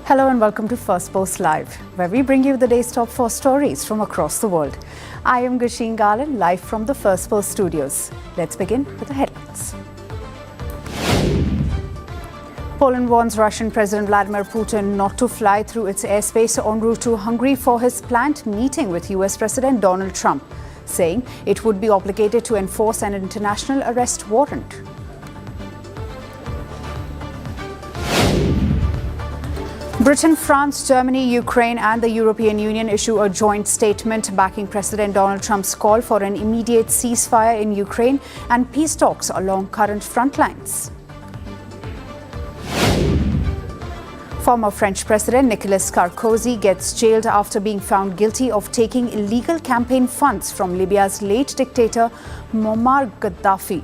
Hello and welcome to Firstpost Live, where we bring you the day's top 4 stories from across the world. I am Gasheen Garland, live from the Firstpost studios. Let's begin with the headlines. Poland warns Russian President Vladimir Putin not to fly through its airspace en route to Hungary for his planned meeting with US President Donald Trump, saying it would be obligated to enforce an international arrest warrant. Britain, France, Germany, Ukraine and the European Union issue a joint statement backing President Donald Trump's call for an immediate ceasefire in Ukraine and peace talks along current front lines. Former French President Nicolas Sarkozy gets jailed after being found guilty of taking illegal campaign funds from Libya's late dictator Muammar Gaddafi,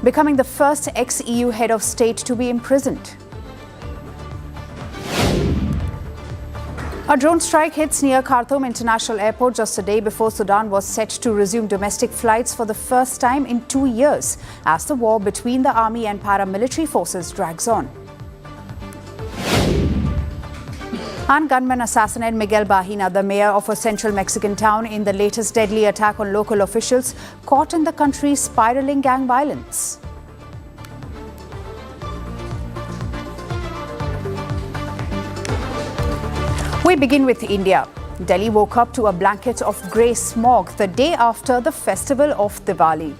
becoming the first ex-EU head of state to be imprisoned. A drone strike hits near Khartoum International Airport just a day before Sudan was set to resume domestic flights for the first time in 2 years as the war between the army and paramilitary forces drags on. And gunmen assassinated Miguel Bahina, the mayor of a central Mexican town, in the latest deadly attack on local officials caught in the country's spiraling gang violence. We begin with India. Delhi woke up to a blanket of grey smog the day after the festival of Diwali.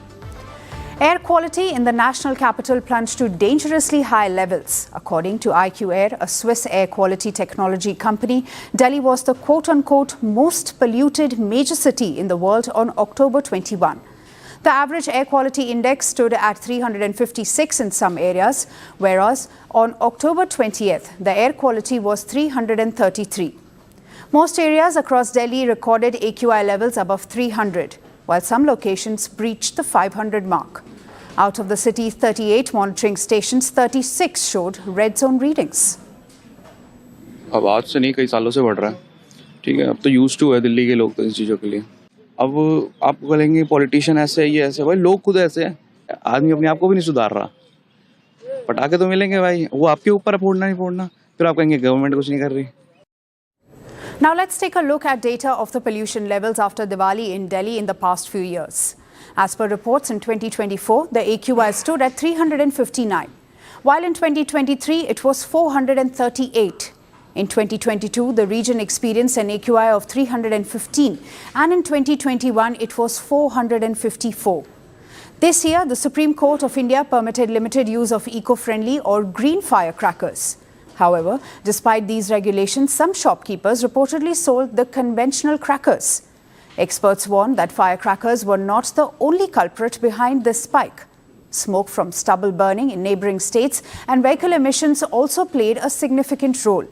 Air quality in the national capital plunged to dangerously high levels. According to IQAir, a Swiss air quality technology company, Delhi was the quote-unquote most polluted major city in the world on October 21. The average air quality index stood at 356 in some areas, whereas on October 20th, the air quality was 333. Most areas across Delhi recorded AQI levels above 300, while some locations breached the 500 mark. Out of the city's 38 monitoring stations, 36 showed red zone readings. अब आज से नहीं, कई सालों से बढ़ रहा है. ठीक है, अब तो यूज्ड टू है दिल्ली के लोग तो इस चीज़ों के लिए. अब आप बोलेंगे पॉलिटिशियन ऐसे है, ये ऐसे, भाई लोग खुद ऐसे हैं. आदमी अपने आप को भी नहीं सुधार रहा. पटाखे तो मिलेंगे भाई, वो आपके ऊपर है फोड़ना नहीं फोड़ना. फिर आप कहेंगे गवर्नमेंट कुछ नहीं कर रही. Now let's take a look at data of the pollution levels after Diwali in Delhi in the past few years. As per reports, in 2024, the AQI stood at 359, while in 2023 it was 438. In 2022, the region experienced an AQI of 315, and in 2021 it was 454. This year, the Supreme Court of India permitted limited use of eco-friendly or green firecrackers. However, despite these regulations, some shopkeepers reportedly sold the conventional crackers. Experts warn that firecrackers were not the only culprit behind this spike. Smoke from stubble burning in neighbouring states and vehicle emissions also played a significant role.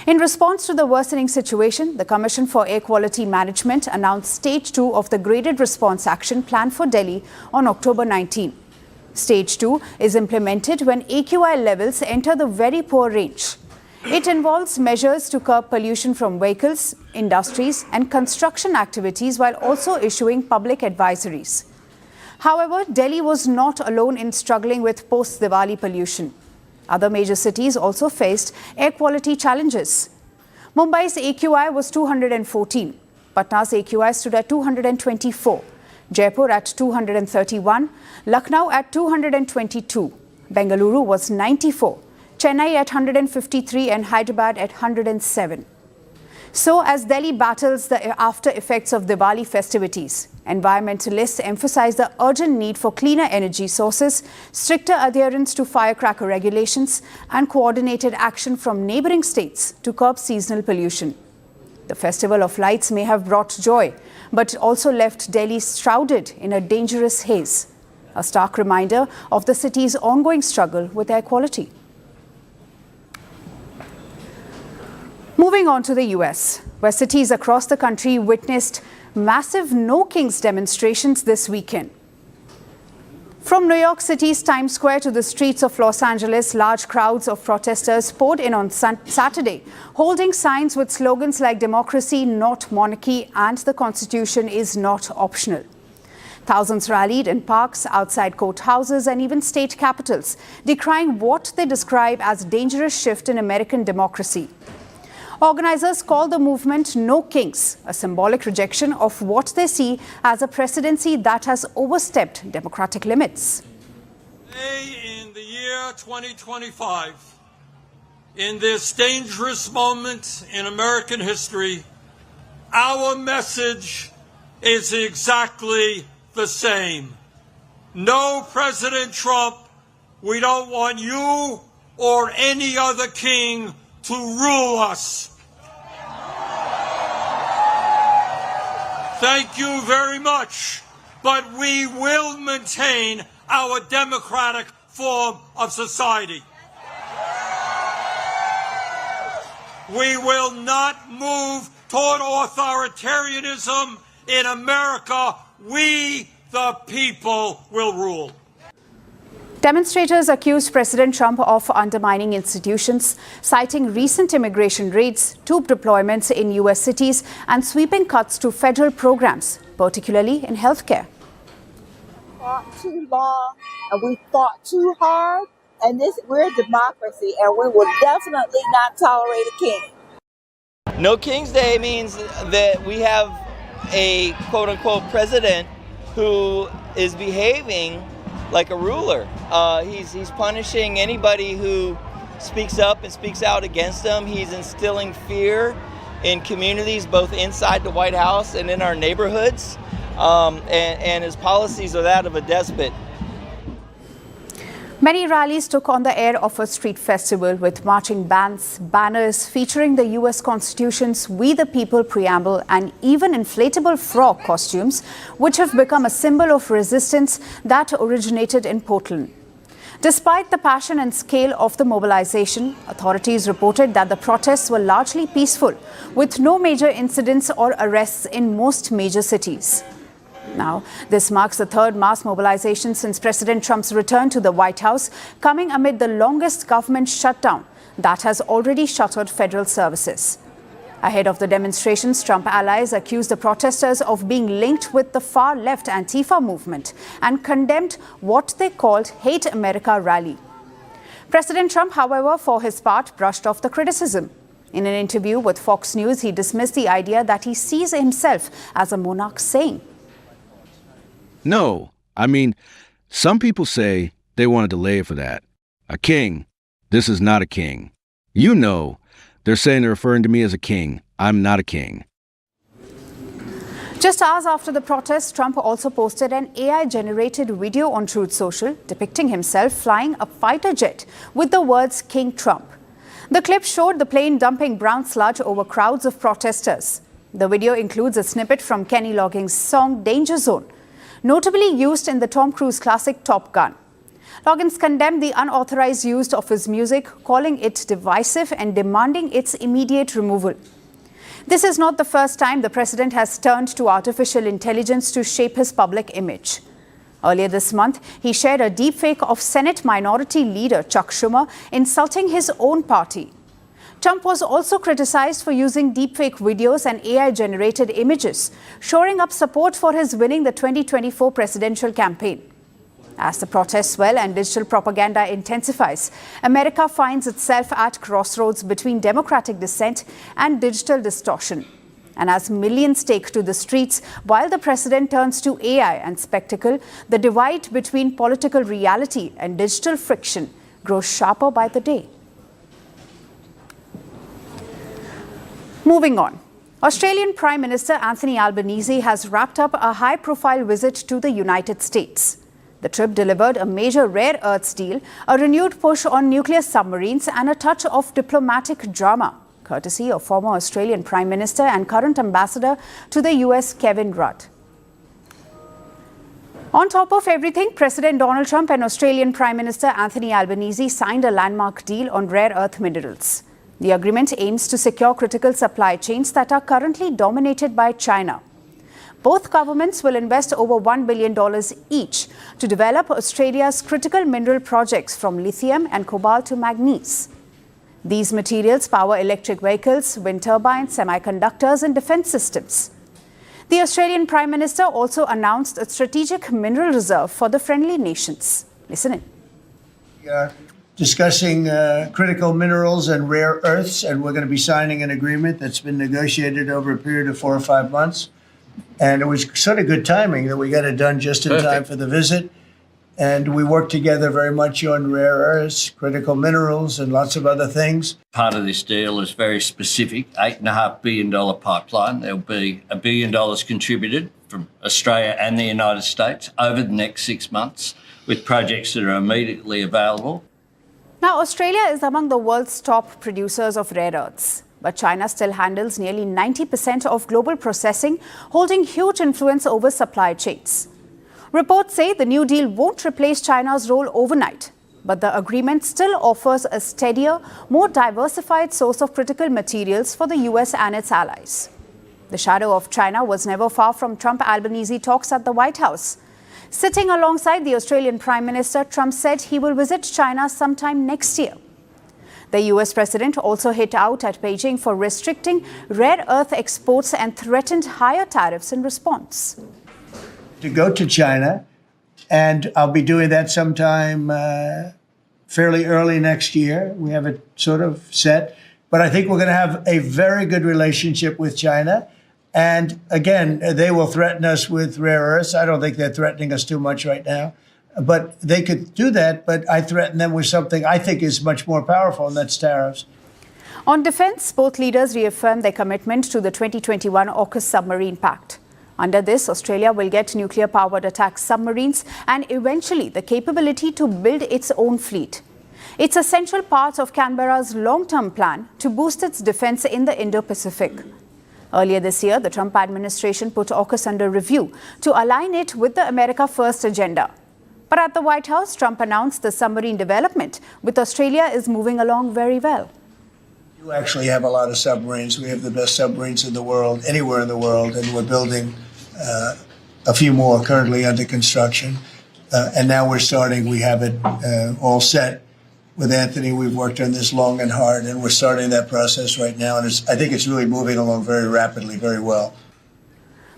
In response to the worsening situation, the Commission for Air Quality Management announced Stage 2 of the Graded Response Action Plan for Delhi on October 19. Stage 2 is implemented when AQI levels enter the very poor range. It involves measures to curb pollution from vehicles, industries and construction activities while also issuing public advisories. However, Delhi was not alone in struggling with post-Diwali pollution. Other major cities also faced air quality challenges. Mumbai's AQI was 214. Patna's AQI stood at 224. Jaipur at 231, Lucknow at 222, Bengaluru was 94, Chennai at 153 and Hyderabad at 107. So as Delhi battles the after effects of Diwali festivities, environmentalists emphasize the urgent need for cleaner energy sources, stricter adherence to firecracker regulations and coordinated action from neighbouring states to curb seasonal pollution. The Festival of Lights may have brought joy, but also left Delhi shrouded in a dangerous haze, a stark reminder of the city's ongoing struggle with air quality. Moving on to the US, where cities across the country witnessed massive No Kings demonstrations this weekend. From New York City's Times Square to the streets of Los Angeles, large crowds of protesters poured in on Saturday, holding signs with slogans like democracy, not monarchy, and the Constitution is not optional. Thousands rallied in parks, outside courthouses and even state capitals, decrying what they describe as a dangerous shift in American democracy. Organizers call the movement No Kings, a symbolic rejection of what they see as a presidency that has overstepped democratic limits. Today, in the year 2025, in this dangerous moment in American history, our message is exactly the same. No, President Trump, we don't want you or any other king to rule us. Thank you very much, but we will maintain our democratic form of society. We will not move toward authoritarianism in America. We, the people, will rule. Demonstrators accused President Trump of undermining institutions, citing recent immigration raids, troop deployments in U.S. cities, and sweeping cuts to federal programs, particularly in healthcare. Fought too long and we fought too hard, and we're a democracy, and we will definitely not tolerate a king. No King's Day means that we have a quote-unquote president who is behaving like a ruler. He's punishing anybody who speaks up and speaks out against him. He's instilling fear in communities both inside the White House and in our neighborhoods. And his policies are that of a despot. Many rallies took on the air of a street festival with marching bands, banners featuring the U.S. Constitution's We the People preamble and even inflatable frog costumes, which have become a symbol of resistance that originated in Portland. Despite the passion and scale of the mobilization, authorities reported that the protests were largely peaceful, with no major incidents or arrests in most major cities. Now, this marks the third mass mobilization since President Trump's return to the White House, coming amid the longest government shutdown that has already shuttered federal services. Ahead of the demonstrations, Trump allies accused the protesters of being linked with the far-left Antifa movement and condemned what they called Hate America rally. President Trump, however, for his part, brushed off the criticism. In an interview with Fox News, he dismissed the idea that he sees himself as a monarch saying, No, I mean, some people say they want to delay it for that. A king. This is not a king. You know, they're saying they're referring to me as a king. I'm not a king. Just hours after the protest, Trump also posted an AI-generated video on Truth Social depicting himself flying a fighter jet with the words King Trump. The clip showed the plane dumping brown sludge over crowds of protesters. The video includes a snippet from Kenny Loggins' song Danger Zone, notably used in the Tom Cruise classic Top Gun. Loggins condemned the unauthorized use of his music, calling it divisive and demanding its immediate removal. This is not the first time the president has turned to artificial intelligence to shape his public image. Earlier this month, he shared a deepfake of Senate Minority Leader Chuck Schumer insulting his own party. Trump was also criticized for using deepfake videos and AI-generated images, shoring up support for his winning the 2024 presidential campaign. As the protests swell and digital propaganda intensifies, America finds itself at crossroads between democratic dissent and digital distortion. And as millions take to the streets while the president turns to AI and spectacle, the divide between political reality and digital friction grows sharper by the day. Moving on, Australian Prime Minister Anthony Albanese has wrapped up a high-profile visit to the United States. The trip delivered a major rare earths deal, a renewed push on nuclear submarines, and a touch of diplomatic drama, courtesy of former Australian Prime Minister and current ambassador to the US, Kevin Rudd. On top of everything, President Donald Trump and Australian Prime Minister Anthony Albanese signed a landmark deal on rare earth minerals. The agreement aims to secure critical supply chains that are currently dominated by China. Both governments will invest over $1 billion each to develop Australia's critical mineral projects from lithium and cobalt to manganese. These materials power electric vehicles, wind turbines, semiconductors, and defense systems. The Australian Prime Minister also announced a strategic mineral reserve for the friendly nations. Listen in. We are discussing critical minerals and rare earths, and we're going to be signing an agreement that's been negotiated over a period of 4 or 5 months. And it was sort of good timing that we got it done just in time for the visit. And we worked together very much on rare earths, critical minerals, and lots of other things. Part of this deal is very specific, $8.5 billion pipeline. There'll be $1 billion contributed from Australia and the United States over the next 6 months with projects that are immediately available. Now, Australia is among the world's top producers of rare earths. But China still handles nearly 90% of global processing, holding huge influence over supply chains. Reports say the new deal won't replace China's role overnight, but the agreement still offers a steadier, more diversified source of critical materials for the US and its allies. The shadow of China was never far from Trump-Albanese talks at the White House. Sitting alongside the Australian Prime Minister, Trump said he will visit China sometime next year. The US President also hit out at Beijing for restricting rare earth exports and threatened higher tariffs in response. To go to China, and I'll be doing that sometime fairly early next year. We have it sort of set, but I think we're going to have a very good relationship with China. And again, they will threaten us with rare earths. I don't think they're threatening us too much right now, but they could do that. But I threaten them with something I think is much more powerful, and that's tariffs. On defense, both leaders reaffirmed their commitment to the 2021 AUKUS submarine pact. Under this, Australia will get nuclear-powered attack submarines and eventually the capability to build its own fleet. It's a central part of Canberra's long-term plan to boost its defense in the Indo-Pacific. Earlier this year, the Trump administration put AUKUS under review to align it with the America First agenda. But at the White House, Trump announced the submarine development with Australia is moving along very well. We actually have a lot of submarines. We have the best submarines in the world, anywhere in the world, and we're building a few more currently under construction. And now we're starting, we have it all set. With Anthony, we've worked on this long and hard, and we're starting that process right now. And I think it's really moving along very rapidly, very well.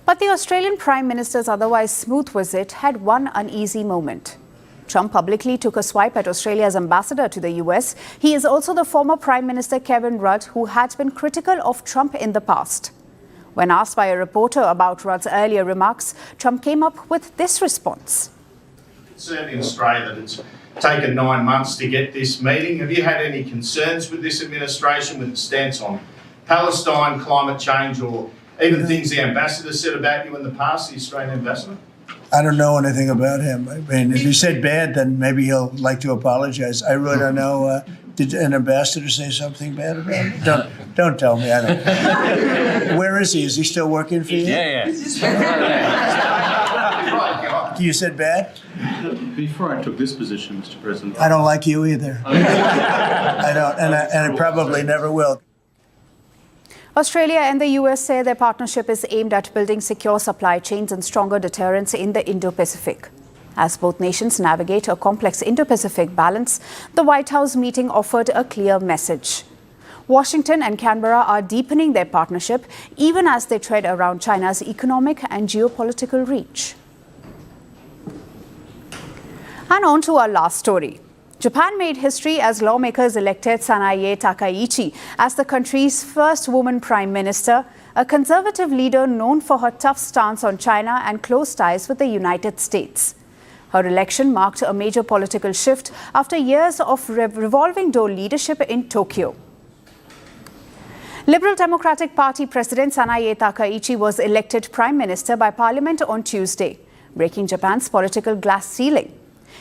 But the Australian Prime Minister's otherwise smooth visit had one uneasy moment. Trump publicly took a swipe at Australia's ambassador to the US. He is also the former Prime Minister Kevin Rudd, who had been critical of Trump in the past. When asked by a reporter about Rudd's earlier remarks, Trump came up with this response. Concerned in Australia that it's taken 9 months to get this meeting. Have you had any concerns with this administration, with its stance on Palestine, climate change, or even things the ambassador said about you in the past, the Australian ambassador? I don't know anything about him. I mean, if he said bad, then maybe he'll like to apologize. I really don't know. Did an ambassador say something bad about him? Don't tell me. I don't. Where is he? Is he still working for you? Yeah. You said bad? Before I took this position, Mr. President. I don't like you either. I don't, and I probably never will. Australia and the US say their partnership is aimed at building secure supply chains and stronger deterrence in the Indo-Pacific. As both nations navigate a complex Indo-Pacific balance, the White House meeting offered a clear message. Washington and Canberra are deepening their partnership even as they tread around China's economic and geopolitical reach. And on to our last story. Japan made history as lawmakers elected Sanae Takaichi as the country's first woman prime minister, a conservative leader known for her tough stance on China and close ties with the United States. Her election marked a major political shift after years of revolving door leadership in Tokyo. Liberal Democratic Party President Sanae Takaichi was elected prime minister by parliament on Tuesday, breaking Japan's political glass ceiling.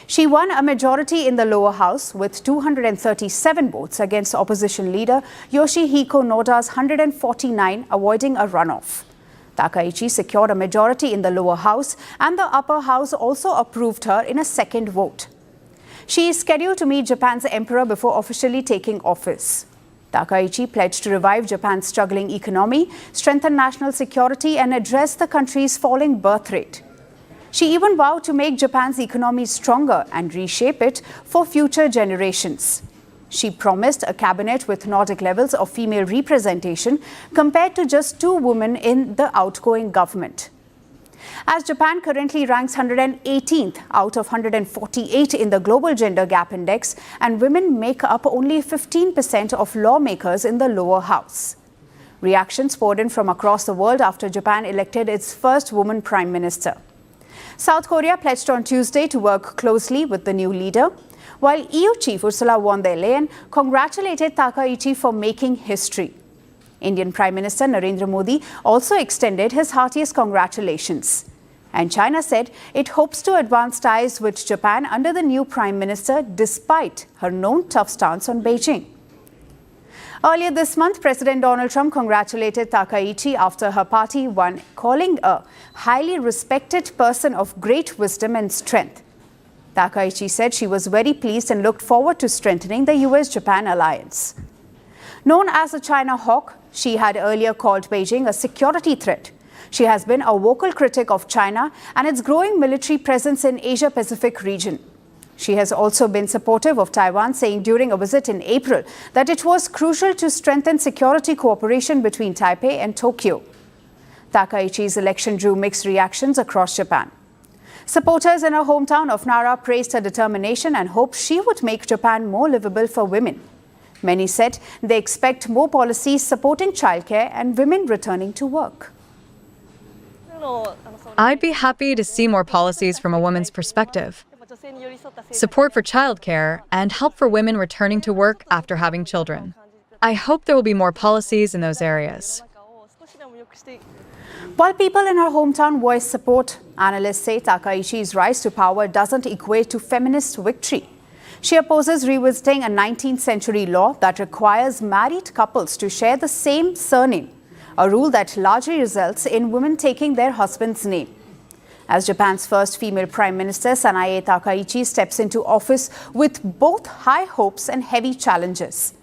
She won a majority in the lower house with 237 votes against opposition leader Yoshihiko Noda's 149, avoiding a runoff. Takaichi secured a majority in the lower house, and the upper house also approved her in a second vote. She is scheduled to meet Japan's emperor before officially taking office. Takaichi pledged to revive Japan's struggling economy, strengthen national security, and address the country's falling birth rate. She even vowed to make Japan's economy stronger and reshape it for future generations. She promised a cabinet with Nordic levels of female representation compared to just 2 women in the outgoing government. As Japan currently ranks 118th out of 148 in the Global Gender Gap Index, and women make up only 15% of lawmakers in the lower house. Reactions poured in from across the world after Japan elected its first woman prime minister. South Korea pledged on Tuesday to work closely with the new leader, while EU chief Ursula von der Leyen congratulated Takaichi for making history. Indian Prime Minister Narendra Modi also extended his heartiest congratulations. And China said it hopes to advance ties with Japan under the new Prime Minister despite her known tough stance on Beijing. Earlier this month, President Donald Trump congratulated Takaichi after her party won, calling a highly respected person of great wisdom and strength. Takaichi said she was very pleased and looked forward to strengthening the US-Japan alliance. Known as a China hawk, she had earlier called Beijing a security threat. She has been a vocal critic of China and its growing military presence in Asia-Pacific region. She has also been supportive of Taiwan, saying during a visit in April that it was crucial to strengthen security cooperation between Taipei and Tokyo. Takaichi's election drew mixed reactions across Japan. Supporters in her hometown of Nara praised her determination and hoped she would make Japan more livable for women. Many said they expect more policies supporting childcare and women returning to work. I'd be happy to see more policies from a woman's perspective. Support for childcare and help for women returning to work after having children. I hope there will be more policies in those areas. While people in her hometown voiced support, analysts say Takaichi's rise to power doesn't equate to feminist victory. She opposes revisiting a 19th century law that requires married couples to share the same surname, a rule that largely results in women taking their husband's name. As Japan's first female Prime Minister, Sanae Takaichi steps into office with both high hopes and heavy challenges.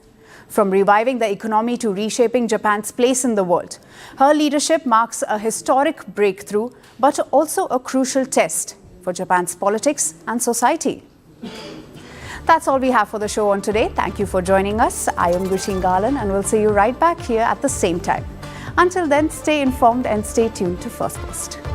From reviving the economy to reshaping Japan's place in the world, her leadership marks a historic breakthrough, but also a crucial test for Japan's politics and society. That's all we have for the show on today. Thank you for joining us. I am Gushin Galan, and we'll see you right back here at the same time. Until then, stay informed and stay tuned to Firstpost.